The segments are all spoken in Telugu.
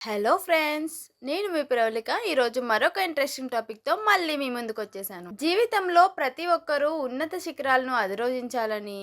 హలో ఫ్రెండ్స్, నేను మీ ప్రవళిక. ఈరోజు మరొక ఇంట్రెస్టింగ్ టాపిక్తో మళ్ళీ మీ ముందుకు వచ్చేసాను. జీవితంలో ప్రతి ఒక్కరూ ఉన్నత శిఖరాలను అధిరోహించాలని,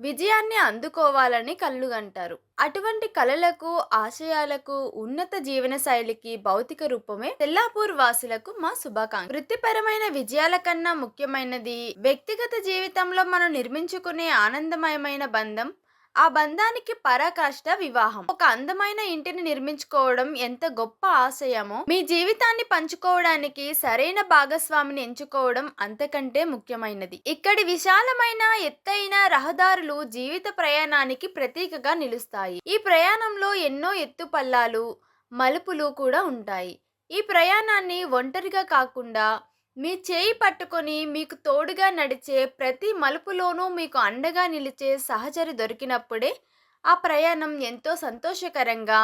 విజయాన్ని అందుకోవాలని కలలుగంటారు. అటువంటి కలలకు, ఆశయాలకు, ఉన్నత జీవన శైలికి భౌతిక రూపమే తెల్లాపూర్ వాసులకు మా శుభాకాంక్షలు. వృత్తిపరమైన విజయాల కన్నా ముఖ్యమైనది వ్యక్తిగత జీవితంలో మనం నిర్మించుకునే ఆనందమయమైన బంధం. ఆ బంధానికి పరాకాష్ట వివాహం. ఒక అందమైన ఇంటిని నిర్మించుకోవడం ఎంత గొప్ప ఆశయమో, మీ జీవితాన్ని పంచుకోవడానికి సరైన భాగస్వామిని ఎంచుకోవడం అంతకంటే ముఖ్యమైనది. ఇక్కడి విశాలమైన ఎత్తైన రహదారులు జీవిత ప్రయాణానికి ప్రతీకగా నిలుస్తాయి. ఈ ప్రయాణంలో ఎన్నో ఎత్తుపల్లాలు, మలుపులు కూడా ఉంటాయి. ఈ ప్రయాణాన్ని ఒంటరిగా కాకుండా మీ చేయి పట్టుకొని మీకు తోడుగా నడిచే ప్రతి మలుపులోనూ మీకు అండగా నిలిచే సహచరి దొరికినప్పుడే ఆ ప్రయాణం ఎంతో సంతోషకరంగా,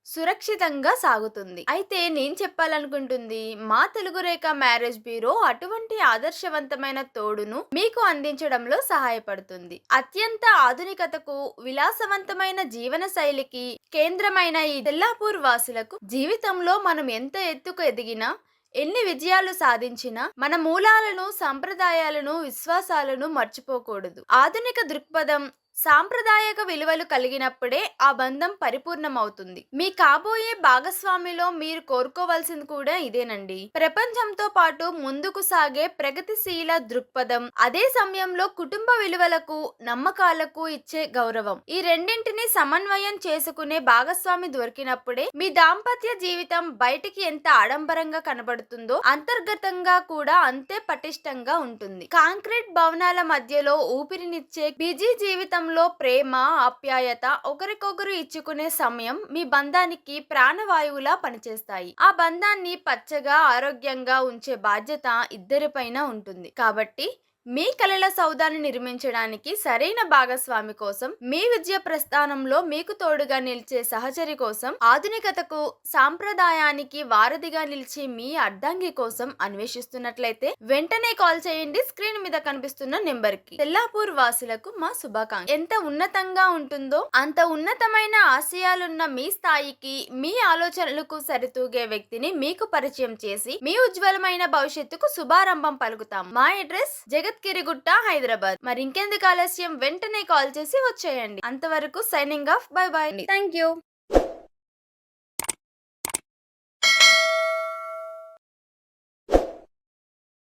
సురక్షితంగా సాగుతుంది. అయితే నేను చెప్పాలనుకుంటుంది, మా తెలుగు రేఖ మ్యారేజ్ బ్యూరో అటువంటి ఆదర్శవంతమైన తోడును మీకు అందించడంలో సహాయపడుతుంది. అత్యంత ఆధునికతకు, విలాసవంతమైన జీవన శైలికి కేంద్రమైన ఈ తెల్లాపూర్ వాసులకు జీవితంలో మనం ఎంత ఎత్తుకు ఎదిగినా, ఎన్ని విజయాలు సాధించినా మన మూలాలను, సంప్రదాయాలను, విశ్వాసాలను మర్చిపోకూడదు. ఆధునిక దృక్పథం, సాంప్రదాయక విలువలు కలిగినప్పుడే ఆ బంధం పరిపూర్ణమవుతుంది. మీ కాబోయే భాగస్వామిలో మీరు కోరుకోవాల్సింది కూడా ఇదేనండి. ప్రపంచంతో పాటు ముందుకు సాగే ప్రగతిశీల దృక్పథం, అదే సమయంలో కుటుంబ విలువలకు, నమ్మకాలకు ఇచ్చే గౌరవం. ఈ రెండింటిని సమన్వయం చేసుకునే భాగస్వామి దొరికినప్పుడే మీ దాంపత్య జీవితం బయటికి ఎంత ఆడంబరంగా కనబడుతుందో అంతర్గతంగా కూడా అంతే పటిష్టంగా ఉంటుంది. కాంక్రీట్ భవనాల మధ్యలో ఊపిరినిచ్చే బిజీ జీవితంలో ప్రేమ, ఆప్యాయత, ఒకరికొకరు ఇచ్చుకునే సమయం మీ బంధానికి ప్రాణవాయువులా పనిచేస్తాయి. ఆ బంధాన్ని పచ్చగా, ఆరోగ్యంగా ఉంచే బాధ్యత ఇద్దరిపైన ఉంటుంది. కాబట్టి మీ కలల సౌధాన్ని నిర్మించడానికి సరైన భాగస్వామి కోసం, మీ విజయ ప్రస్థానంలో మీకు తోడుగా నిలిచే సహచరి కోసం, ఆధునికతకు, సాంప్రదాయానికి వారధిగా నిలిచి మీ అర్ధాంగి కోసం అన్వేషిస్తున్నట్లయితే వెంటనే కాల్ చేయండి స్క్రీన్ మీద కనిపిస్తున్న నెంబర్ కి. తెల్లాపూర్ వాసులకు మా శుభాకాంక్షలు. ఎంత ఉన్నతంగా ఉంటుందో అంత ఉన్నతమైన ఆశయాలున్న మీ స్థాయికి, మీ ఆలోచనలకు సరితూగే వ్యక్తిని మీకు పరిచయం చేసి మీ ఉజ్వలమైన భవిష్యత్తుకు శుభారంభం పలుకుతాం. మా అడ్రస్ జగత్గిరిగుట్ట, హైదరాబాద్. మరి ఇంకెందుకు ఆలస్యం, వెంటనే కాల్ చేసి వచ్చేయండి. అంతవరకు signing off. By by. Thank you.